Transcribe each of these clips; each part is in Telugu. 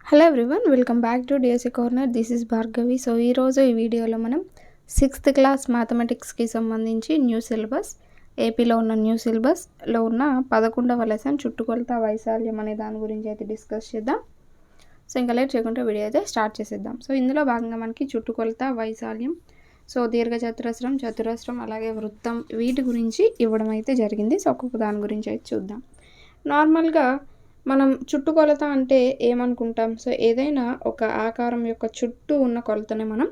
Hello everyone, welcome back to DSC corner. This is Bhargavi. So ఈరోజు ఈ వీడియోలో మనం 6th క్లాస్ మ్యాథమెటిక్స్కి సంబంధించి న్యూ సిలబస్, ఏపీలో ఉన్న న్యూ సిలబస్లో ఉన్న 11వ లెసన్ చుట్టుకొలత వైశాల్యం అనే దాని గురించి అయితే డిస్కస్ చేద్దాం. సో ఇంకా లేట్ చేయకుండా వీడియో అయితే స్టార్ట్ చేసేద్దాం. సో ఇందులో భాగంగా మనకి చుట్టుకొలత, వైశాల్యం, సో దీర్ఘచతురస్రం, చతురస్రం, అలాగే వృత్తం, వీటి గురించి ఇవ్వడం అయితే జరిగింది. సో ఒక్కొక్క దాని గురించి అయితే చూద్దాం. నార్మల్గా మనం చుట్టుకొలత అంటే ఏమనుకుంటాం? సో ఏదైనా ఒక ఆకారం యొక్క చుట్టూ ఉన్న కొలతనే మనం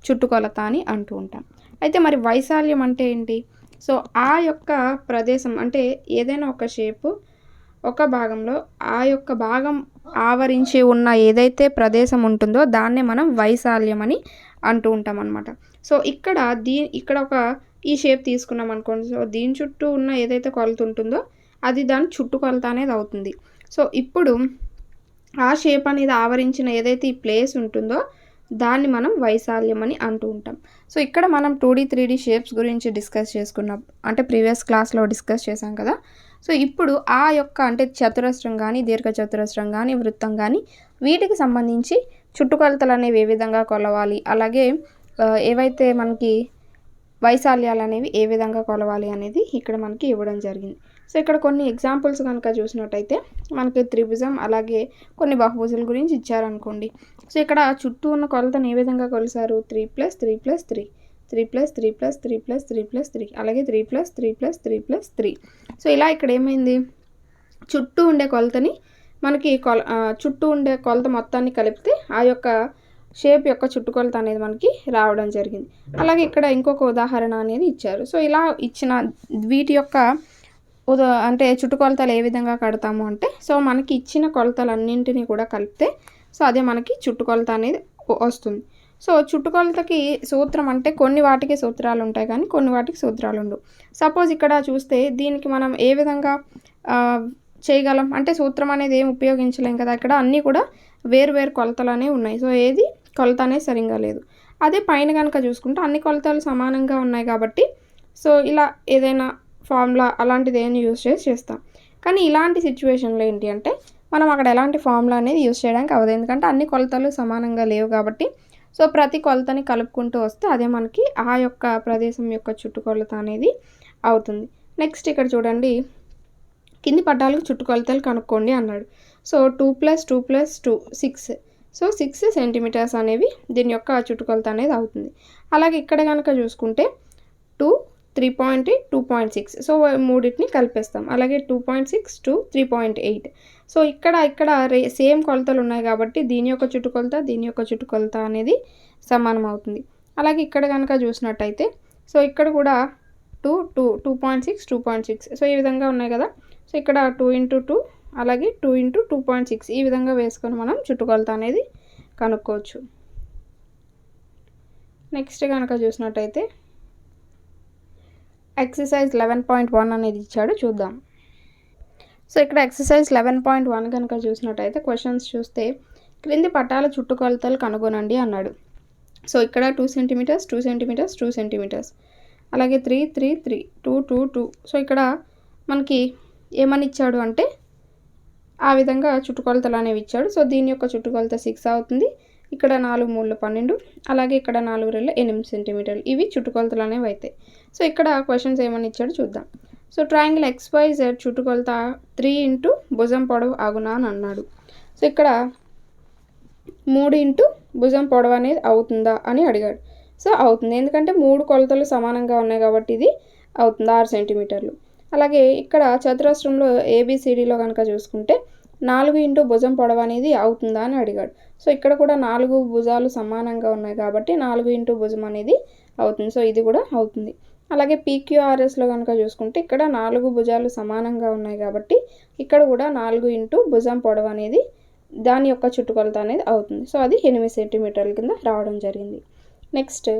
చుట్టుకొలత అని అంటూ ఉంటాం. అయితే మరి వైశాల్యం అంటే ఏంటి? సో ఆ యొక్క ప్రదేశం అంటే ఏదైనా ఒక షేపు ఒక భాగంలో ఆ యొక్క భాగం ఆవరించి ఉన్న ఏదైతే ప్రదేశం ఉంటుందో దాన్నే మనం వైశాల్యం అని అంటూ ఉంటాం అన్నమాట. సో ఇక్కడ ఒక ఈ షేప్ తీసుకున్నాం అనుకోండి. సో దీని చుట్టూ ఉన్న ఏదైతే కొలత ఉంటుందో అది దాని చుట్టుకొలత అనేది అవుతుంది. సో ఇప్పుడు ఆ షేప్ అనేది ఆవరించిన ఏదైతే ఈ ప్లేస్ ఉంటుందో దాన్ని మనం వైశాల్యం అని అంటూ ఉంటాం. సో ఇక్కడ మనం 2D 3D షేప్స్ గురించి డిస్కస్ చేసుకున్నాం, అంటే ప్రీవియస్ క్లాస్లో డిస్కస్ చేసాం కదా. సో ఇప్పుడు ఆ యొక్క అంటే చతురస్రం కానీ, దీర్ఘచతురస్రం కానీ, వృత్తం కానీ, వీటికి సంబంధించి చుట్టుకొలతలు అనేవి ఏ విధంగా కొలవాలి, అలాగే ఏవైతే మనకి వైశాల్యాలు అనేవి ఏ విధంగా కొలవాలి అనేది ఇక్కడ మనకి ఇవ్వడం జరిగింది. సో ఇక్కడ కొన్ని ఎగ్జాంపుల్స్ కనుక చూసినట్టయితే మనకి త్రిభుజం, అలాగే కొన్ని బహుభుజాల గురించి ఇచ్చారనుకోండి. సో ఇక్కడ చుట్టూ ఉన్న కొలతను ఏ విధంగా కొలిసారు? 3 + 3 + 3, 3 + 3 + 3 + 3 + 3, అలాగే 3 + 3 + 3 + 3. సో ఇలా ఇక్కడ ఏమైంది? చుట్టూ ఉండే కొలతని మనకి చుట్టూ ఉండే కొలత మొత్తాన్ని కలిపితే ఆ యొక్క షేప్ యొక్క చుట్టుకొలత అనేది మనకి రావడం జరిగింది. అలాగే ఇక్కడ ఇంకొక ఉదాహరణ అనేది ఇచ్చారు. సో ఇలా ఇచ్చిన వీటి యొక్క అంటే చుట్టుకొలతలు ఏ విధంగా కడతాము అంటే, సో మనకి ఇచ్చిన కొలతలన్నింటినీ కూడా కలిపితే సో అదే మనకి చుట్టుకొలత అనేది వస్తుంది. సో చుట్టుకొలతకి సూత్రం అంటే కొన్ని వాటికి సూత్రాలు ఉంటాయి కానీ కొన్ని వాటికి సూత్రాలు ఉండవు. సపోజ్ ఇక్కడ చూస్తే దీనికి మనం ఏ విధంగా చేయగలం అంటే సూత్రం అనేది ఏం ఉపయోగించలేం కదా. ఇక్కడ అన్నీ కూడా వేరు వేరు కొలతలు అనేవి ఉన్నాయి. సో ఏది కొలత అనేది సరిగ్గా లేదు. అదే పైన కనుక చూసుకుంటే అన్ని కొలతలు సమానంగా ఉన్నాయి కాబట్టి సో ఇలా ఏదైనా ఫార్ములా అలాంటిది ఏమైనా యూజ్ చేస్తాం. కానీ ఇలాంటి సిచ్యువేషన్లో ఏంటి అంటే మనం అక్కడ ఎలాంటి ఫార్ములా అనేది యూజ్ చేయడానికి అవ్వదు, ఎందుకంటే అన్ని కొలతలు సమానంగా లేవు కాబట్టి. సో ప్రతి కొలతని కలుపుకుంటూ వస్తే అదే మనకి ఆ యొక్క ప్రదేశం యొక్క చుట్టుకొలత అనేది అవుతుంది. నెక్స్ట్ ఇక్కడ చూడండి, కింది పట్టాలకు చుట్టుకొలతలు కనుక్కోండి అన్నాడు. సో 2 + 2 + 2 6. సో 6 సెంటీమీటర్స్ అనేవి దీని యొక్క చుట్టుకొలత అనేది అవుతుంది. అలాగే ఇక్కడ కనుక చూసుకుంటే 2, 3.8, 2.6. సో మూడింటిని కలిపేస్తాం. అలాగే 2.6 to 3.8. సో ఇక్కడ సేమ్ కొలతలు ఉన్నాయి కాబట్టి దీని యొక్క చుట్టుకొలత దీని యొక్క చుట్టుకొలత అనేది సమానం అవుతుంది. అలాగే ఇక్కడ కనుక చూసినట్టయితే సో ఇక్కడ కూడా 2.6, 2.6. సో ఈ విధంగా ఉన్నాయి కదా. సో ఇక్కడ 2 × 2 అలాగే 2 × 2.6 ఈ విధంగా వేసుకొని మనం చుట్టుకొలత అనేది కనుక్కోవచ్చు. నెక్స్ట్ కనుక చూసినట్టయితే ఎక్సర్సైజ్ 11.1 అనేది ఇచ్చాడు, చూద్దాం. సో ఇక్కడ ఎక్సర్సైజ్ 11.1 కనుక చూసినట్టయితే క్వశ్చన్స్ చూస్తే క్రింది పట్టాల చుట్టుకొలతలు కనుగొనండి అన్నాడు. సో ఇక్కడ 2 సెంటీమీటర్స్, 2 సెంటీమీటర్స్, 2 సెంటీమీటర్స్, అలాగే 3, 3, 3, 2, 2, 2. సో ఇక్కడ మనకి ఏమని ఇచ్చాడు అంటే ఆ విధంగా చుట్టుకొలతలు అనేవి ఇచ్చాడు. సో దీని యొక్క చుట్టుకొలత 6 అవుతుంది. ఇక్కడ 4 × 3 = 12, అలాగే ఇక్కడ 4 × 2 = 8 సెంటీమీటర్లు. ఇవి చుట్టుకొలతలు అనేవి అవుతాయి. సో ఇక్కడ క్వశ్చన్స్ ఏమని ఇచ్చాడు చూద్దాం. సో ట్రయాంగిల్ XYZ చుట్టుకొలత 3 × భుజం పొడవు అగునా అని అన్నాడు. సో ఇక్కడ 3 × భుజం పొడవు అనేది అవుతుందా అని అడిగాడు. సో అవుతుంది, ఎందుకంటే 3 కొలతలు సమానంగా ఉన్నాయి కాబట్టి ఇది అవుతుంది, 6 సెంటీమీటర్లు. అలాగే ఇక్కడ చతురస్రంలో ABCDలో కనుక చూసుకుంటే 4 × భుజం పొడవు అనేది అవుతుందా అని అడిగాడు. సో ఇక్కడ కూడా 4 భుజాలు సమానంగా ఉన్నాయి కాబట్టి 4 × భుజం అనేది అవుతుంది. సో ఇది కూడా అవుతుంది. అలాగే PQRSలో కనుక చూసుకుంటే ఇక్కడ 4 భుజాలు సమానంగా ఉన్నాయి కాబట్టి ఇక్కడ కూడా 4 × భుజం పొడవు అనేది దాని యొక్క చుట్టుకొలత అనేది అవుతుంది. సో అది 8 సెంటీమీటర్ల కింద రావడం జరిగింది. నెక్స్ట్,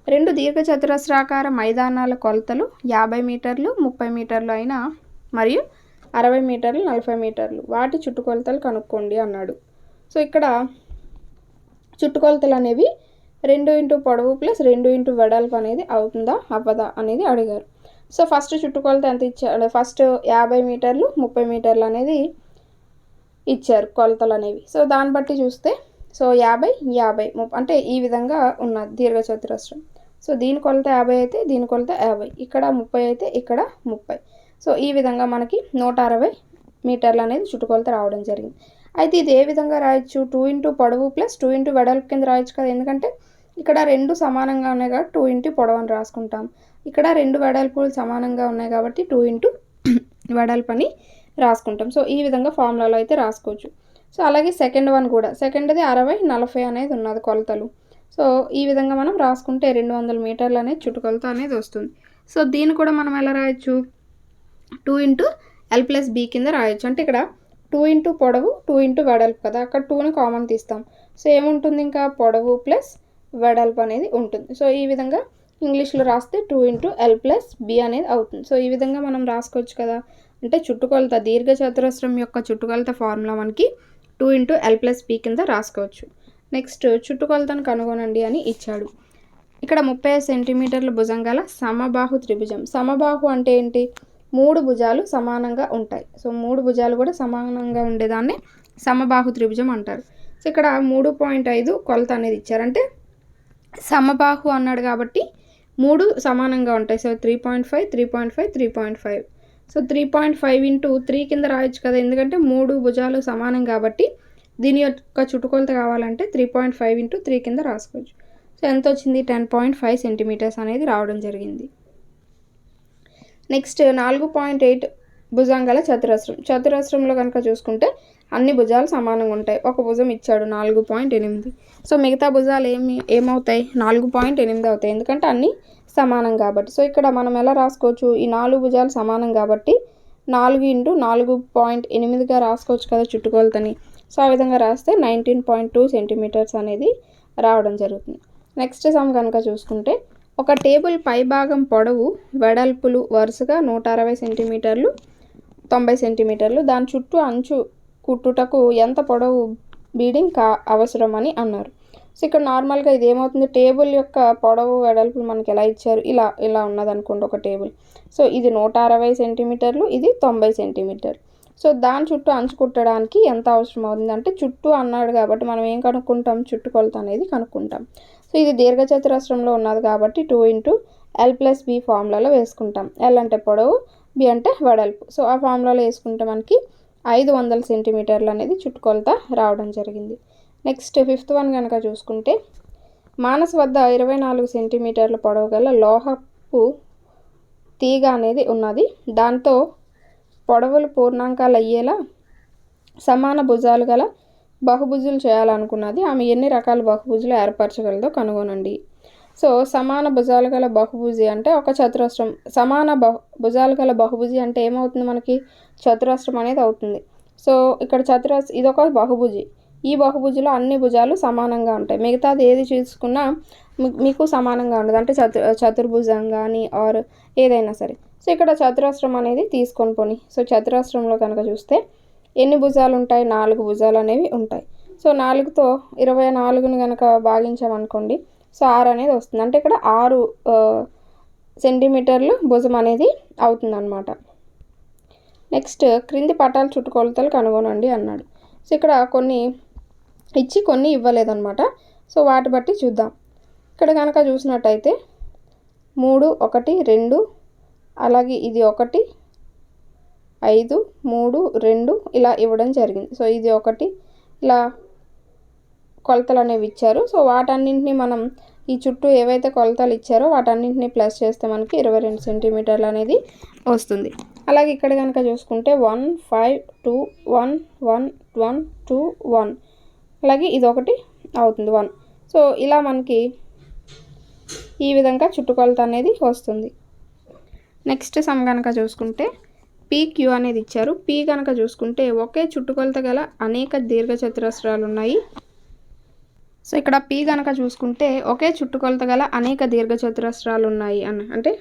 2 దీర్ఘచతురస్రాకార మైదానాల కొలతలు 50 మీటర్లు, 30 మీటర్లు అయినా మరియు 60 మీటర్లు, 40 మీటర్లు, వాటి చుట్టుకొలతలు కనుక్కోండి అన్నాడు. సో ఇక్కడ చుట్టుకొలతలు అనేవి 2 × పొడవు + 2 × వెడల్పు అనేది అవుతుందా అవ్వదా అనేది అడిగారు. సో ఫస్ట్ చుట్టుకొలత ఎంత ఇచ్చాడు? ఫస్ట్ 50 మీటర్లు, 30 మీటర్లు అనేది ఇచ్చారు కొలతలు అనేవి. సో దాన్ని బట్టి చూస్తే సో 50 50 అంటే ఈ విధంగా ఉన్నది దీర్ఘచతురస్రం. సో దీని కొలత 50 అయితే దీని కొలత 50, ఇక్కడ 30 అయితే ఇక్కడ 30. సో ఈ విధంగా మనకి 160 మీటర్లు అనేది చుట్టుకొలత రావడం జరిగింది. అయితే ఇది ఏ విధంగా రాయొచ్చు, 2 ఇంటూ పొడవు ప్లస్ 2 ఇంటూ వెడల్పు కింద రాయొచ్చు కదా, ఎందుకంటే ఇక్కడ 2 సమానంగా ఉన్నాయి కాబట్టి 2 ఇంటూ పొడవు అని రాసుకుంటాం. ఇక్కడ 2 వెడల్పులు సమానంగా ఉన్నాయి కాబట్టి 2 ఇంటూ వెడల్పు అని రాసుకుంటాం. సో ఈ విధంగా ఫార్ములాలో అయితే రాసుకోవచ్చు. సో అలాగే సెకండ్ వన్ కూడా, సెకండ్ది 60 40 అనేది ఉన్నది కొలతలు. సో ఈ విధంగా మనం రాసుకుంటే 200 మీటర్లు అనేది చుట్టుకొలత అనేది వస్తుంది. సో దీన్ని కూడా మనం ఎలా రాయొచ్చు, 2 ఇంటూ ఎల్ ప్లస్ బి కింద రాయొచ్చు. అంటే ఇక్కడ 2 ఇంటూ పొడవు 2 ఇంటూ వెడల్పు కదా, అక్కడ 2ని కామన్ తీస్తాం. సో ఏముంటుంది, ఇంకా పొడవు ప్లస్ వెడల్పు అనేది ఉంటుంది. సో ఈ విధంగా ఇంగ్లీష్లో రాస్తే 2 ఇంటూ ఎల్ ప్లస్ బి అనేది అవుతుంది. సో ఈ విధంగా మనం రాసుకోవచ్చు కదా. అంటే చుట్టుకొలత దీర్ఘచతురస్రం యొక్క చుట్టుకొలత ఫార్ములా మనకి 2 ఇంటూ ఎల్ ప్లస్ బి కింద రాసుకోవచ్చు. నెక్స్ట్ చుట్టుకొలతను కనుగొనండి అని ఇచ్చాడు. ఇక్కడ 35 సెంటీమీటర్ల భుజం గల సమబాహు త్రిభుజం. సమబాహు అంటే ఏంటి, 3 భుజాలు సమానంగా ఉంటాయి. సో 3 భుజాలు కూడా సమానంగా ఉండేదాన్ని సమబాహు త్రిభుజం అంటారు. సో ఇక్కడ 3.5 కొలత అనేది ఇచ్చారు. అంటే సమబాహు అన్నాడు కాబట్టి 3 సమానంగా ఉంటాయి. సో 3.5 3.5 3.5. సో 3.5 ఇంటూ 3 కింద రాయొచ్చు కదా, ఎందుకంటే 3 భుజాలు సమానం కాబట్టి దీని యొక్క చుట్టుకొలత కావాలంటే 3.5 ఇంటూ 3 కింద రాసుకోవచ్చు. సో ఎంత వచ్చింది, 10.5 సెంటీమీటర్స్ అనేది రావడం జరిగింది. నెక్స్ట్ 4.8 భుజం గల చతురస్రం. చతురస్రంలో కనుక చూసుకుంటే అన్ని భుజాలు సమానంగా ఉంటాయి. ఒక భుజం ఇచ్చాడు 4.8. సో మిగతా భుజాలు ఏమవుతాయి, 4.8 అవుతాయి, ఎందుకంటే అన్నీ సమానం కాబట్టి. సో ఇక్కడ మనం ఎలా రాసుకోవచ్చు, ఈ 4 భుజాలు సమానం కాబట్టి 4 ఇంటూ 4.8గా రాసుకోవచ్చు కదా చుట్టుకొలతని. సో ఆ విధంగా రాస్తే 19.2 సెంటీమీటర్స్ అనేది రావడం జరుగుతుంది. నెక్స్ట్ సమ్ కనుక చూసుకుంటే, ఒక టేబుల్ పై భాగం పొడవు వెడల్పులు వరుసగా 160 సెంటీమీటర్లు 90 సెంటీమీటర్లు, దాని చుట్టూ అంచు కుట్టుటకు ఎంత పొడవు బీడింగ్ అవసరం అని అన్నారు. సో ఇక్కడ నార్మల్గా ఇది ఏమవుతుంది, టేబుల్ యొక్క పొడవు వెడల్పులు మనకి ఎలా ఇచ్చారు, ఇలా ఉన్నది అనుకోండి ఒక టేబుల్. సో ఇది 160 సెంటీమీటర్లు, ఇది 90 సెంటీమీటర్లు. సో దాని చుట్టూ అంచు కుట్టడానికి ఎంత అవసరం అవుతుంది అంటే, చుట్టూ అన్నాడు కాబట్టి మనం ఏం కనుక్కుంటాం, చుట్టుకొలత అనేది కనుక్కుంటాం. సో ఇది దీర్ఘచతురస్రంలో ఉన్నది కాబట్టి 2 ఇంటూ ఎల్ ప్లస్ బి ఫార్ములాలో వేసుకుంటాం. ఎల్ అంటే పొడవు, బి అంటే వెడల్పు. సో ఆ ఫార్ములాలో వేసుకుంటే మనకి 500 సెంటీమీటర్లు అనేది చుట్టుకొలత రావడం జరిగింది. నెక్స్ట్ ఫిఫ్త్ వన్ కనుక చూసుకుంటే, మానస్ వద్ద 24 సెంటీమీటర్ల పొడవు గల లోహపు తీగ అనేది ఉన్నది. దాంతో పొడవులు పూర్ణాంకాలు అయ్యేలా సమాన భుజాలు గల బహుభుజులు చేయాలనుకున్నది. ఆమె ఎన్ని రకాల బహుభుజులు ఏర్పరచగలదో కనుగొనండి. సో సమాన భుజాలు గల బహుభుజి అంటే ఒక చతురస్రం. సమాన భుజాలు గల బహుభుజి అంటే ఏమవుతుంది, మనకి చతురస్రం అనేది అవుతుంది. సో ఇక్కడ ఇదొక బహుభుజి. ఈ బహుభుజిలో అన్ని భుజాలు సమానంగా ఉంటాయి. మిగతాది ఏది చూసుకున్నా మీకు సమానంగా ఉండదు, అంటే చతుర్భుజం కానీ ఆర్ ఏదైనా సరే. సో ఇక్కడ చతురస్రం అనేది తీసుకొని పోని. సో చతురస్రంలో కనుక చూస్తే ఎన్ని భుజాలు ఉంటాయి, 4 భుజాలు అనేవి ఉంటాయి. సో 4తో 24ని కనుక భాగించామనుకోండి, సో 6 అనేది వస్తుంది. అంటే ఇక్కడ 6 సెంటీమీటర్లు భుజం అనేది అవుతుంది అన్నమాట. నెక్స్ట్ క్రింది పటాల చుట్టుకొలతలు కనుగొనండి అన్నాడు. సో ఇక్కడ కొన్ని ఇచ్చి కొన్ని ఇవ్వలేదన్నమాట. సో వాటి బట్టి చూద్దాం. ఇక్కడ కనుక చూసినట్టయితే 3 1 2, అలాగే ఇది 1 5 3 2 ఇలా ఇవ్వడం జరిగింది. సో ఇది 1 ఇలా కొలతలు అనేవి ఇచ్చారు. సో వాటన్నింటినీ మనం ఈ చుట్టూ ఏవైతే కొలతలు ఇచ్చారో వాటన్నింటినీ ప్లస్ చేస్తే మనకి 22 సెంటీమీటర్లు అనేది వస్తుంది. అలాగే ఇక్కడ కనుక చూసుకుంటే 1 5 2 1 1 1 2 1, అలాగే ఇది 1 అవుతుంది 1. సో ఇలా మనకి ఈ విధంగా చుట్టుకొలత అనేది వస్తుంది. నెక్స్ట్ సమ్ కనుక చూసుకుంటే, PQ అనేది ఇచ్చారు. P కనుక చూసుకుంటే ఒకే చుట్టుకొలత గల అనేక దీర్ఘచతురస్రాలు ఉన్నాయి. సో ఇక్కడ P కనుక చూసుకుంటే ఒకే చుట్టుకొలత గల అనేక దీర్ఘచతురస్రాలు ఉన్నాయి అంటే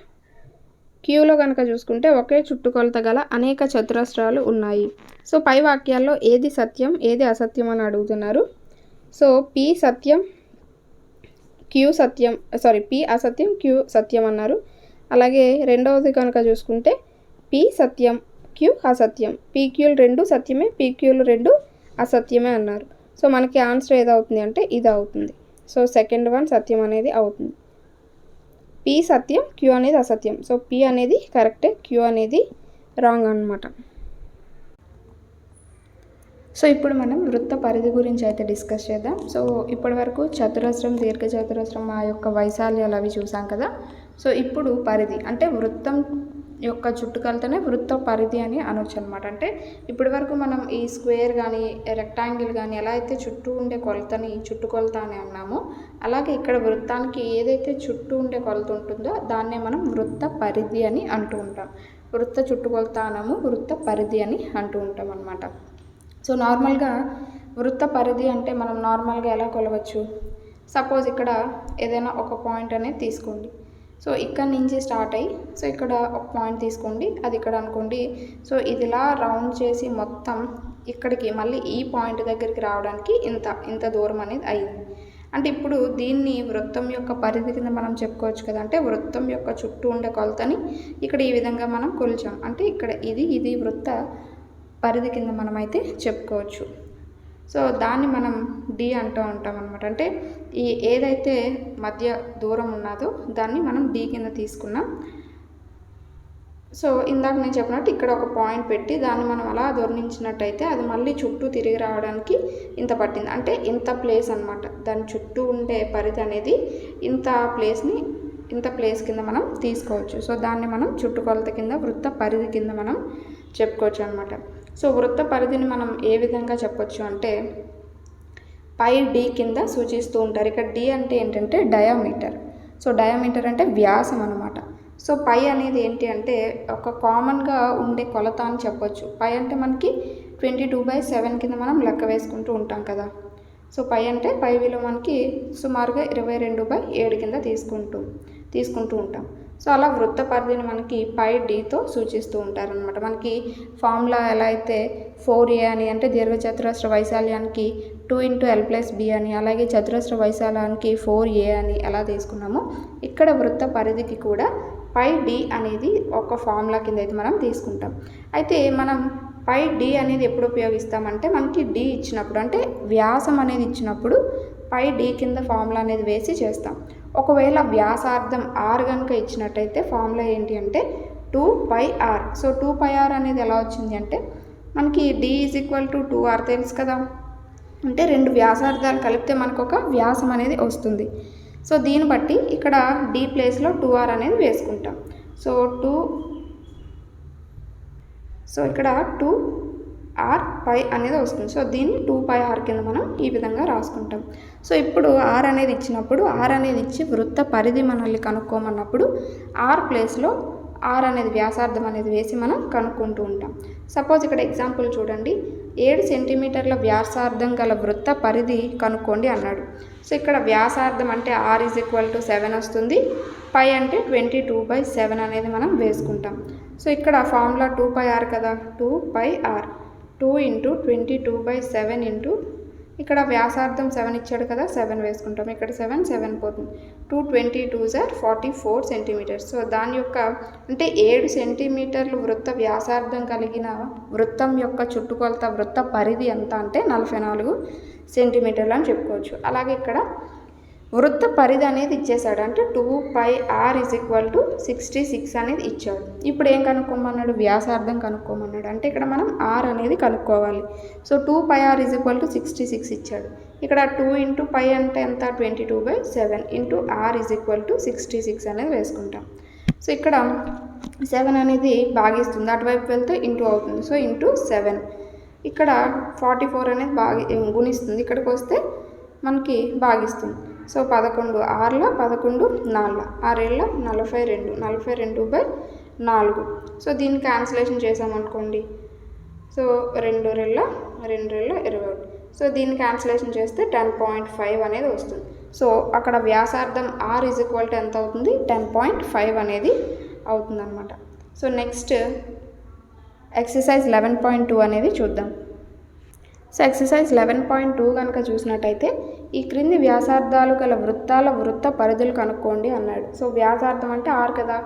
Qలో కనుక చూసుకుంటే ఒకే చుట్టుకొలత గల అనేక చతురస్రాలు ఉన్నాయి. సో పై వాక్యాల్లో ఏది సత్యం ఏది అసత్యం అని అడుగుతున్నారు. సో P సత్యం Q అసత్యం Q సత్యం అన్నారు. అలాగే రెండవది కనుక చూసుకుంటే P సత్యం Q అసత్యం. PQలు 2 సత్యమే, PQలు 2 అసత్యమే అన్నారు. సో మనకి ఆన్సర్ ఏదవుతుంది అంటే ఇది అవుతుంది. సో సెకండ్ వన్ సత్యం అనేది అవుతుంది. పి సత్యం, క్యూ అనేది అసత్యం. సో పి అనేది కరెక్టే, క్యూ అనేది రాంగ్ అనమాట. సో ఇప్పుడు మనం వృత్త పరిధి గురించి అయితే డిస్కస్ చేద్దాం. సో ఇప్పటి వరకు చతురస్రం, దీర్ఘచతురస్రం ఆ యొక్క వైశాల్యాలు అవి చూసాం కదా. సో ఇప్పుడు పరిధి అంటే వృత్తం యొక్క చుట్టుకొలతనే వృత్త పరిధి అని అనొచ్చు అనమాట. అంటే ఇప్పటి వరకు మనం ఈ స్క్వేర్ కానీ రెక్టాంగిల్ కానీ ఎలా అయితే చుట్టూ ఉండే కొలతని చుట్టుకొలత అని అన్నామో, అలాగే ఇక్కడ వృత్తానికి ఏదైతే చుట్టూ ఉండే కొలత ఉంటుందో దాన్నే మనం వృత్త పరిధి అని అంటూ ఉంటాం. వృత్త చుట్టుకొలత అనము వృత్త పరిధి అని అంటూ ఉంటాం అన్నమాట. సో నార్మల్గా వృత్త పరిధి అంటే మనం నార్మల్గా ఎలా కొలవచ్చు? సపోజ్ ఇక్కడ ఏదైనా ఒక పాయింట్ అనేది తీసుకోండి. సో ఇక్కడ నుంచి స్టార్ట్ అయ్యి సో ఇక్కడ ఒక పాయింట్ తీసుకోండి, అది ఇక్కడ అనుకోండి. సో ఇదిలా రౌండ్ చేసి మొత్తం ఇక్కడికి మళ్ళీ ఈ పాయింట్ దగ్గరికి రావడానికి ఇంత దూరం అనేది అయింది. అంటే ఇప్పుడు దీన్ని వృత్తం యొక్క పరిధి కింద మనం చెప్పుకోవచ్చు కదా. అంటే వృత్తం యొక్క చుట్టూ ఉండే కొలతని ఇక్కడ ఈ విధంగా మనం కొలిచాం. అంటే ఇక్కడ ఇది వృత్త పరిధి కింద మనమైతే చెప్పుకోవచ్చు. సో దాన్ని మనం డి అంటూ ఉంటాం అనమాట. అంటే ఈ ఏదైతే మధ్య దూరం ఉన్నదో దాన్ని మనం డి కింద తీసుకున్నాం. సో ఇందాక నేను చెప్పినట్టు ఇక్కడ ఒక పాయింట్ పెట్టి దాన్ని మనం అలా దొర్నించినట్టయితే అది మళ్ళీ చుట్టూ తిరిగి రావడానికి ఇంత పట్టింది. అంటే ఇంత ప్లేస్ అనమాట. దాని చుట్టూ ఉండే పరిధి అనేది ఇంత ప్లేస్ కింద మనం తీసుకోవచ్చు. సో దాన్ని మనం చుట్టుకొలత కింద వృత్త పరిధి కింద మనం చెప్పుకోవచ్చు అనమాట. సో వృత్త పరిధిని మనం ఏ విధంగా చెప్పొచ్చు అంటే పై డి కింద సూచిస్తూ ఉంటారు. ఇక్కడ డి అంటే ఏంటంటే డయామీటర్. సో డయామీటర్ అంటే వ్యాసం అనమాట. సో పై అనేది ఏంటి అంటే ఒక కామన్గా ఉండే కొలత అని చెప్పొచ్చు. పై అంటే మనకి 22/7 కింద మనం లెక్క వేసుకుంటూ ఉంటాం కదా. సో పై అంటే పై విలువ మనకి సుమారుగా 22/7 కింద తీసుకుంటూ ఉంటాం. సో అలా వృత్త పరిధిని మనకి పై డితో సూచిస్తూ ఉంటారనమాట. మనకి ఫార్ములా ఎలా అయితే 4a అని అంటే దీర్ఘచతురస్ర వైశాల్యానికి 2 × l+b అని, అలాగే చతురస్ర వైశాల్యానికి 4a అని ఎలా తీసుకున్నామో ఇక్కడ వృత్త పరిధికి కూడా పై డి అనేది ఒక ఫార్ములా కింద అయితే మనం తీసుకుంటాం. అయితే మనం పై డి అనేది ఎప్పుడు ఉపయోగిస్తామంటే మనకి డి ఇచ్చినప్పుడు, అంటే వ్యాసం అనేది ఇచ్చినప్పుడు పై డి కింద ఫార్ములా అనేది వేసి చేస్తాం. ఒకవేళ వ్యాసార్థం r కనుక ఇచ్చినట్టయితే ఫార్ములా ఏంటి అంటే 2πr. సో 2πr అనేది ఎలా వచ్చింది అంటే మనకి d = 2r తెలుసు కదా. అంటే రెండు వ్యాసార్థాలు కలిపితే మనకు ఒక వ్యాసం అనేది వస్తుంది. సో దీన్ని బట్టి ఇక్కడ d ప్లేస్లో 2r అనేది వేసుకుంటాం. సో ఇక్కడ 2r పై అనేది వస్తుంది. సో దీన్ని 2πr కింద మనం ఈ విధంగా రాసుకుంటాం. సో ఇప్పుడు r అనేది ఇచ్చినప్పుడు r అనేది ఇచ్చి వృత్త పరిధి మనల్ని కనుక్కోమన్నప్పుడు r ప్లేస్లో r అనేది వ్యాసార్థం అనేది వేసి మనం కనుక్కుంటూ ఉంటాం. సపోజ్ ఇక్కడ ఎగ్జాంపుల్ చూడండి, 7 సెంటీమీటర్ల వ్యాసార్థం గల వృత్త పరిధి కనుక్కోండి అన్నాడు. సో ఇక్కడ వ్యాసార్థం అంటే r = 7 వస్తుంది, పై అంటే 22/7 అనేది మనం వేసుకుంటాం. సో ఇక్కడ ఫార్ములా 2πr కదా, 2πr 2 × 22/7 ఇక్కడ వ్యాసార్థం 7 ఇచ్చాడు కదా, 7 వేసుకుంటాం. ఇక్కడ 7 పోతుంది. 2 22s are 44 సెంటీమీటర్స్. సో దాని యొక్క అంటే 7 సెంటీమీటర్లు వృత్త వ్యాసార్థం కలిగిన వృత్తం యొక్క చుట్టుకొలత వృత్త పరిధి ఎంత అంటే 44 సెంటీమీటర్లు అని చెప్పుకోవచ్చు. అలాగే ఇక్కడ వృత్త పరిధి అనేది ఇచ్చేసాడు. అంటే 2πr = 66 అనేది ఇచ్చాడు. ఇప్పుడు ఏం కనుక్కోమన్నాడు? వ్యాసార్థం కనుక్కోమన్నాడు. అంటే ఇక్కడ మనం r అనేది కనుక్కోవాలి. సో 2πr = 66 ఇచ్చాడు. ఇక్కడ 2 × π అంటే ఎంత? 22/7 × r = 66 అనేది వేసుకుంటాం. సో ఇక్కడ 7 అనేది భాగిస్తుంది, అటువైపు వెళ్తే ఇంటూ అవుతుంది. సో × 7. ఇక్కడ 44 అనేది గుణిస్తుంది, ఇక్కడికి వస్తే మనకి భాగిస్తుంది. సో 11 6ల 11 4ల 6 42 42/4. సో దీన్ని క్యాన్సిలేషన్ చేసామనుకోండి. సో 2 2 21. సో దీన్ని క్యాన్సిలేషన్ చేస్తే 10.5 అనేది వస్తుంది. సో అక్కడ వ్యాసార్థం r = ఎంత అవుతుంది? 10.5 అనేది అవుతుందన్నమాట. సో నెక్స్ట్ ఎక్సర్సైజ్ 11.2 అనేది చూద్దాం. సో ఎక్సర్సైజ్ 11.2 కనుక చూసినట్టయితే ఈ క్రింది వ్యాసార్థాలు గల వృత్తాల వృత్త పరిధులు కనుక్కోండి అన్నాడు. సో వ్యాసార్థం అంటే r కదా,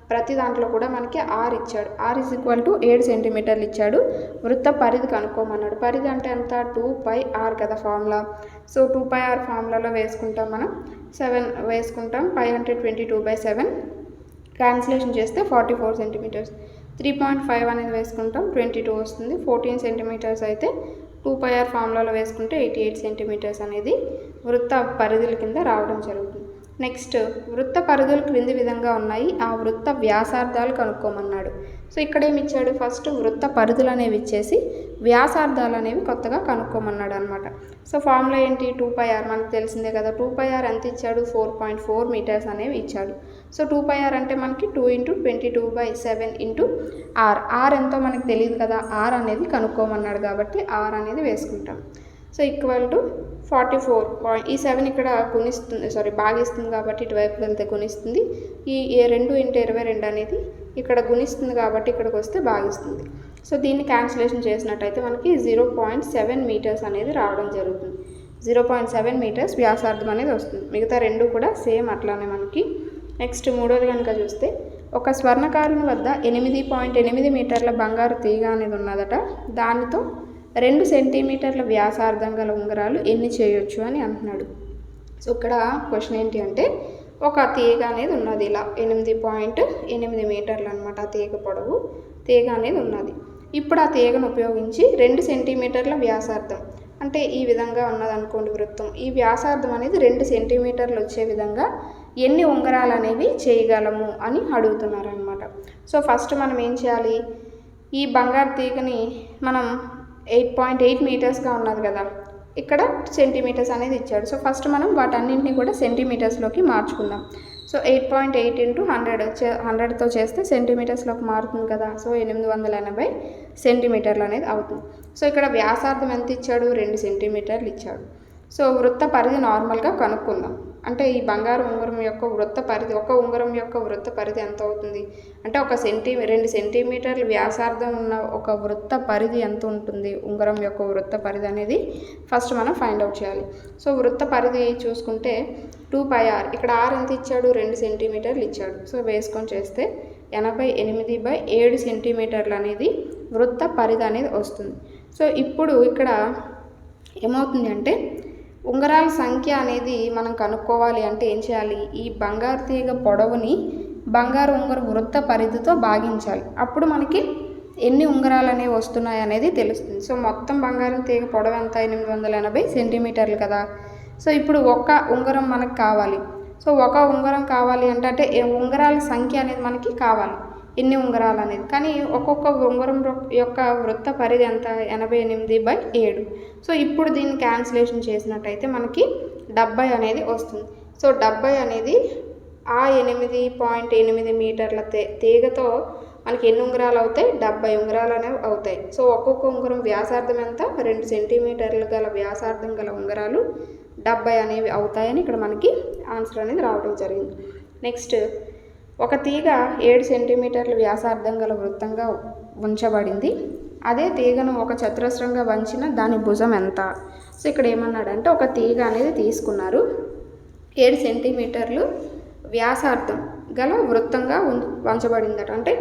ప్రతి దాంట్లో కూడా మనకి ఆర్ ఇచ్చాడు. ఆర్ ఈజ్ ఈక్వల్ టు 7 సెంటీమీటర్లు ఇచ్చాడు. వృత్త పరిధి కనుక్కోమన్నాడు. పరిధి అంటే ఎంత? 2πr కదా ఫార్ములా. సో 2πr ఫార్ములాలో వేసుకుంటాం మనం. 7 వేసుకుంటాం. పై అంటే 22/7 క్యాన్సిలేషన్ చేస్తే 44 సెంటీమీటర్స్. 3.5 అనేది వేసుకుంటాం, 22 వస్తుంది. 14 సెంటీమీటర్స్ అయితే 2πr ఫార్ములాలో వేసుకుంటే 88 సెంటీమీటర్స్ అనేది వృత్త పరిధుల కింద రావడం జరుగుతుంది. నెక్స్ట్ వృత్త పరిధులు క్రింది విధంగా ఉన్నాయి, ఆ వృత్త వ్యాసార్థాలు కనుక్కోమన్నాడు. సో ఇక్కడ ఏమి ఇచ్చాడు? ఫస్ట్ వృత్త పరిధులు అనేవి ఇచ్చేసి వ్యాసార్థాలు అనేవి కొత్తగా కనుక్కోమన్నాడు అనమాట. సో ఫార్ములా ఏంటి? 2πr మనకు తెలిసిందే కదా. 2πr ఎంత ఇచ్చాడు? 4.4 మీటర్స్ అనేవి ఇచ్చాడు. సో 2πr అంటే మనకి 2 × 22/7 r. ఆర్ ఎంతో మనకు తెలియదు కదా, ఆర్ అనేది కనుక్కోమన్నాడు కాబట్టి ఆర్ అనేది వేసుకుంటాం. So equal to 44. ఈ 7 ఇక్కడ గుణిస్తుంది, భాగిస్తుంది కాబట్టి ఇటువైపు వెళ్తే గుణిస్తుంది. ఈ 2 × 22 అనేది ఇక్కడ గుణిస్తుంది కాబట్టి ఇక్కడికి వస్తే భాగిస్తుంది. సో దీన్ని క్యాన్సిలేషన్ చేసినట్టయితే మనకి 0.7 మీటర్స్ అనేది రావడం జరుగుతుంది. 0.7 మీటర్స్ వ్యాసార్థం అనేది వస్తుంది. మిగతా రెండు కూడా సేమ్ అట్లానే మనకి. నెక్స్ట్ మూడోది కనుక చూస్తే, ఒక స్వర్ణకారుని వద్ద 8.8 మీటర్ల బంగారు తీగ అనేది ఉన్నదట. దానితో 2 సెంటీమీటర్ల వ్యాసార్థం గల ఉంగరాలు ఎన్ని చేయొచ్చు అని అంటున్నాడు. సో ఇక్కడ క్వశ్చన్ ఏంటి అంటే, ఒక తీగ అనేది ఉన్నది ఇలా 8.8 మీటర్లు అనమాట. ఆ తీగ పొడవు తీగ అనేది ఉన్నది. ఇప్పుడు ఆ తీగను ఉపయోగించి 2 సెంటీమీటర్ల వ్యాసార్థం అంటే ఈ విధంగా ఉన్నదనుకోండి వృత్తం. ఈ వ్యాసార్థం అనేది 2 సెంటీమీటర్లు వచ్చే విధంగా ఎన్ని ఉంగరాలు అనేవి చేయగలము అని అడుగుతున్నారు అనమాట. సో ఫస్ట్ మనం ఏం చేయాలి? ఈ బంగారు తీగని మనం 8.8 మీటర్స్గా ఉన్నది కదా, ఇక్కడ సెంటీమీటర్స్ అనేది ఇచ్చాడు. సో ఫస్ట్ మనం వాటన్నింటినీ కూడా సెంటీమీటర్స్లోకి మార్చుకుందాం. సో 8.8 × 100తో చేస్తే సెంటీమీటర్స్లోకి మారుతుంది కదా. సో 880 సెంటీమీటర్లు అనేది అవుతుంది. సో ఇక్కడ వ్యాసార్థం ఎంత ఇచ్చాడు? 2 సెంటీమీటర్లు ఇచ్చాడు. సో వృత్త పరిధి నార్మల్గా కనుక్కుందాం. అంటే ఈ బంగారు ఉంగరం యొక్క వృత్త పరిధి, ఒక ఉంగరం యొక్క వృత్త పరిధి ఎంత అవుతుంది అంటే 2 సెంటీమీటర్లు వ్యాసార్థం ఉన్న ఒక వృత్త పరిధి ఎంత ఉంటుంది? ఉంగరం యొక్క వృత్త పరిధి అనేది ఫస్ట్ మనం ఫైండ్ అవుట్ చేయాలి. సో వృత్త పరిధి చూసుకుంటే 2πr, ఇక్కడ ఆర్ ఎంత ఇచ్చాడు? 2 సెంటీమీటర్లు ఇచ్చాడు. సో వేసుకొని చేస్తే 88/7 సెంటీమీటర్లు అనేది వృత్త పరిధి అనేది వస్తుంది. సో ఇప్పుడు ఇక్కడ ఏమవుతుంది అంటే, ఉంగరాల సంఖ్య అనేది మనం కనుక్కోవాలి అంటే ఏం చేయాలి? ఈ బంగారు తీగ పొడవుని బంగారు ఉంగర వృత్త పరిధితో భాగించాలి. అప్పుడు మనకి ఎన్ని ఉంగరాలు అనేవి వస్తున్నాయి అనేది తెలుస్తుంది. సో మొత్తం బంగారం తీగ పొడవు ఎంత? 880 సెంటీమీటర్లు కదా. సో ఇప్పుడు ఒక ఉంగరం మనకు కావాలి. సో ఒక ఉంగరం కావాలి అంటే ఉంగరాల సంఖ్య అనేది మనకి కావాలి, ఎన్ని ఉంగరాలు అనేది. కానీ ఒక్కొక్క ఉంగరం యొక్క వృత్త పరిధి ఎంత? 88/7. సో ఇప్పుడు దీన్ని క్యాన్సిలేషన్ చేసినట్టయితే మనకి 70 అనేది వస్తుంది. సో 70 అనేది ఆ 8.8 మీటర్ల తీగతో మనకి ఎన్ని ఉంగరాలు అవుతాయి? 70 ఉంగరాలు అనేవి అవుతాయి. సో ఒక్కొక్క ఉంగరం వ్యాసార్థం ఎంత? 2 సెంటీమీటర్లు గల వ్యాసార్థం గల ఉంగరాలు 70 అనేవి అవుతాయని ఇక్కడ మనకి ఆన్సర్ అనేది రావడం జరిగింది. నెక్స్ట్, ఒక తీగ 7 సెంటీమీటర్ల వ్యాసార్థం గల వృత్తంగా ఉంచబడింది. అదే తీగను ఒక చతురస్రంగా వంచిన దాని భుజం ఎంత? సో ఇక్కడ ఏమన్నాడంటే, ఒక తీగ అనేది తీసుకున్నారు, 7 సెంటీమీటర్లు వ్యాసార్థం గల వృత్తంగా వంచబడిందట. అంటే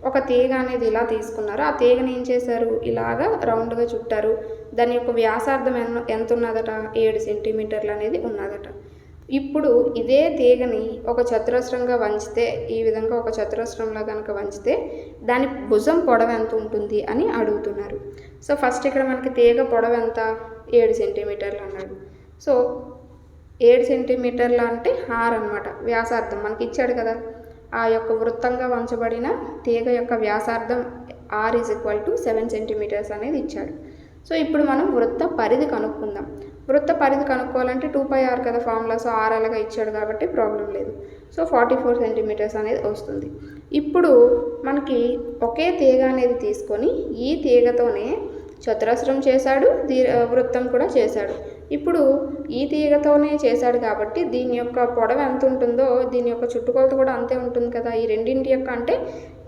ఒక తీగ అనేది ఇలా తీసుకున్నారు, ఆ తీగని ఏం చేశారు? ఇలాగా రౌండ్గా చుట్టారు. దాని యొక్క వ్యాసార్థం ఎంత ఉన్నదట? 7 సెంటీమీటర్లు అనేది ఉన్నదట. ఇప్పుడు ఇదే తీగని ఒక చతురస్రంగా వంచితే, ఈ విధంగా ఒక చతురస్రంలో కనుక వంచితే దాని భుజం పొడవు ఎంత ఉంటుంది అని అడుగుతున్నారు. సో ఫస్ట్ ఇక్కడ మనకి తీగ పొడవు ఎంత? 7 సెంటీమీటర్లు అన్నాడు. సో 7 సెంటీమీటర్లు అంటే ఆర్ అనమాట, వ్యాసార్థం మనకి ఇచ్చాడు కదా. ఆ యొక్క వృత్తంగా వంచబడిన తీగ యొక్క వ్యాసార్థం R is equal to 7 centimetres అనేది ఇచ్చాడు. సో ఇప్పుడు మనం వృత్త పరిధి కనుక్కుందాం. వృత్త పరిధి కనుక్కోవాలంటే 2πr కదా ఫార్ములా. సో ఆర్ అలాగా ఇచ్చాడు కాబట్టి ప్రాబ్లం లేదు. సో 44 సెంటీమీటర్స్ అనేది వస్తుంది. ఇప్పుడు మనకి ఒకే తీగ అనేది తీసుకొని ఈ తీగతోనే చతురస్రం చేశాడు, వృత్తం కూడా చేశాడు. ఇప్పుడు ఈ తీగతోనే చేశాడు కాబట్టి దీని యొక్క పొడవు ఎంత ఉంటుందో దీని యొక్క చుట్టుకొలత కూడా అంతే ఉంటుంది కదా. ఈ రెండింటి యొక్క అంటే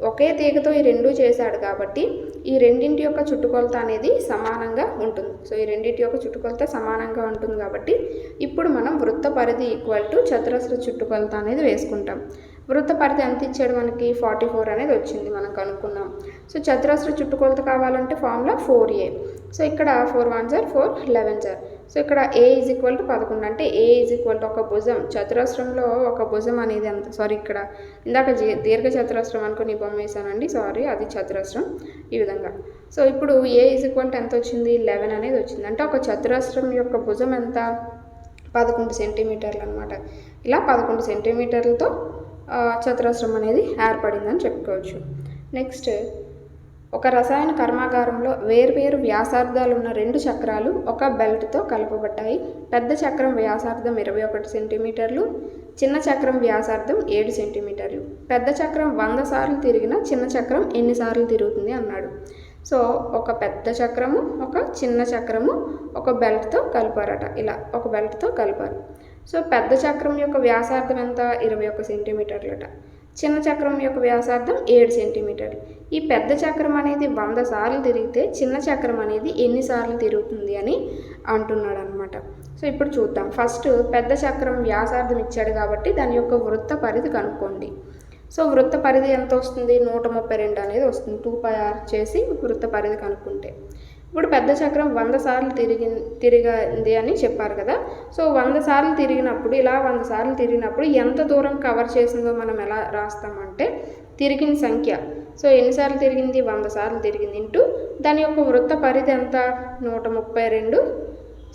ఒకే తీగతో ఈ రెండు చేశాడు కాబట్టి ఈ రెండింటి యొక్క చుట్టుకొలత అనేది సమానంగా ఉంటుంది. సో ఈ రెండింటి యొక్క చుట్టుకొలత సమానంగా ఉంటుంది కాబట్టి ఇప్పుడు మనం వృత్త పరిధి ఈక్వల్ టు చతురస్ర చుట్టుకొలత అనేది వేసుకుంటాం. వృత్త పరిధి ఎంత ఇచ్చాడు మనకి 44 అనేది వచ్చింది, మనం కనుక్కున్నాం. సో చతురస్ర చుట్టుకొలత కావాలంటే ఫార్ములా 4a. సో ఇక్కడ 4 1 సార్ 4 11 సార్. సో ఇక్కడ a ఈజ్ ఈక్వల్ టు 11 అంటే a ఈజ్ ఈక్వల్ టు ఒక భుజం, చతురస్రంలో ఒక భుజం అనేది ఎంత, సారీ ఇక్కడ ఇందాక దీర్ఘ చతురస్రం అనుకుని బొమ్మ వేసానండి, సారీ అది చతురస్రం ఈ విధంగా. సో ఇప్పుడు a ఈజ్ ఈక్వల్ టు ఎంత వచ్చింది 11 అనేది వచ్చింది. అంటే ఒక చతురస్రం యొక్క భుజం ఎంత 11 సెంటీమీటర్లు అనమాట. ఇలా 11 సెంటీమీటర్లతో చతురస్రం అనేది ఏర్పడిందని చెప్పుకోవచ్చు. నెక్స్ట్, ఒక రసాయన కర్మాగారంలో వేర్వేరు వ్యాసార్థాలు ఉన్న 2 చక్రాలు ఒక బెల్ట్తో కలపబడ్డాయి. పెద్ద చక్రం వ్యాసార్థం 21 సెంటీమీటర్లు, చిన్న చక్రం వ్యాసార్థం 7 సెంటీమీటర్లు. పెద్ద చక్రం 100 సార్లు తిరిగిన చిన్న చక్రం ఎన్నిసార్లు తిరుగుతుంది అన్నాడు. సో ఒక పెద్ద చక్రము ఒక చిన్న చక్రము ఒక బెల్ట్తో కలిపారట, ఇలా ఒక బెల్ట్తో కలిపారు. సో పెద్ద చక్రం యొక్క వ్యాసార్థం ఎంత 21 సెంటీమీటర్లట, చిన్న చక్రం యొక్క వ్యాసార్థం 7 సెంటీమీటర్లు. ఈ పెద్ద చక్రం అనేది 100 సార్లు తిరిగితే చిన్న చక్రం అనేది ఎన్నిసార్లు తిరుగుతుంది అని అంటున్నాడు అనమాట. సో ఇప్పుడు చూద్దాం. ఫస్ట్ పెద్ద చక్రం వ్యాసార్థం ఇచ్చాడు కాబట్టి దాని యొక్క వృత్త పరిధి కనుక్కోండి. సో వృత్త పరిధి ఎంత వస్తుంది 132 అనేది వస్తుంది. 2πr చేసి వృత్త పరిధి కనుక్కుంటే ఇప్పుడు పెద్ద చక్రం 100 సార్లు తిరిగింది అని చెప్పారు కదా. సో 100 సార్లు తిరిగినప్పుడు ఇలా 100 సార్లు తిరిగినప్పుడు ఎంత దూరం కవర్ చేసిందో మనం ఎలా రాస్తామంటే తిరిగిన సంఖ్య. సో ఎన్నిసార్లు తిరిగింది 100 సార్లు తిరిగింది ఇంటూ దాని యొక్క వృత్త పరిధి ఎంత 132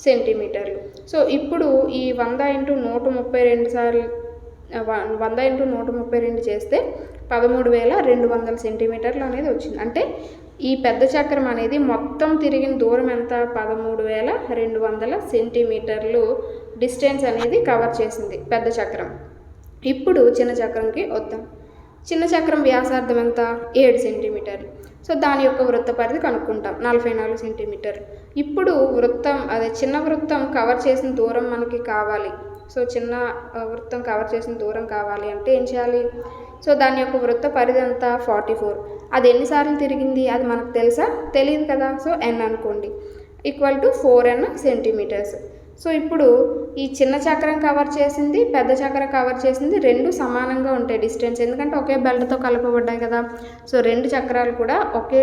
సెంటీమీటర్లు. సో ఇప్పుడు ఈ 100 × 132 సార్లు 100 × 132 చేస్తే 13,200 సెంటీమీటర్లు అనేది వచ్చింది. అంటే ఈ పెద్ద చక్రం అనేది మొత్తం తిరిగిన దూరం ఎంత 13,200 సెంటీమీటర్లు డిస్టెన్స్ అనేది కవర్ చేసింది పెద్ద చక్రం. ఇప్పుడు చిన్న చక్రంకి వద్దాం. చిన్న చక్రం వ్యాసార్థం ఎంత 7 సెంటీమీటర్లు. సో దాని యొక్క వృత్త పరిధి కనుక్కుంటాం 44 సెంటీమీటర్లు. ఇప్పుడు చిన్న వృత్తం కవర్ చేసిన దూరం మనకి కావాలి. సో చిన్న వృత్తం కవర్ చేసిన దూరం కావాలి అంటే ఏం చేయాలి? సో దాని యొక్క వృత్త పరిధి ఎంత 44. అది ఎన్నిసార్లు తిరిగింది అది మనకు తెలుసా? తెలియదు కదా. సో n అనుకోండి equal to 4n centimetres. So ఇప్పుడు ఈ చిన్న చక్రం కవర్ చేసింది పెద్ద చక్రం కవర్ చేసింది రెండు సమానంగా ఉంటాయి డిస్టెన్స్, ఎందుకంటే ఒకే బెల్ట్తో కలపబడ్డాయి కదా. సో రెండు చక్రాలు కూడా ఒకే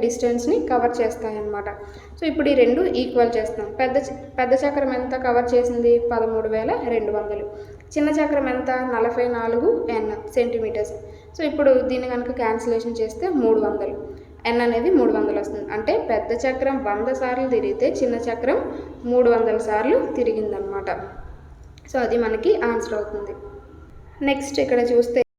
డిస్టెన్స్ని కవర్ చేస్తాయి అన్నమాట. సో ఇప్పుడు ఈ రెండు ఈక్వల్ చేస్తాం. పెద్ద చక్రం ఎంత కవర్ చేసింది 13,200. చిన్న చక్రం ఎంత 44n సెంటీమీటర్స్. సో ఇప్పుడు దీన్ని కనుక క్యాన్సిలేషన్ చేస్తే 300, n అనేది 300 వస్తుంది. అంటే పెద్ద చక్రం 100 సార్లు తిరిగితే చిన్న చక్రం 300 సార్లు తిరిగిందనమాట. సో అది మనకి ఆన్సర్ అవుతుంది. నెక్స్ట్ ఇక్కడ చూస్తే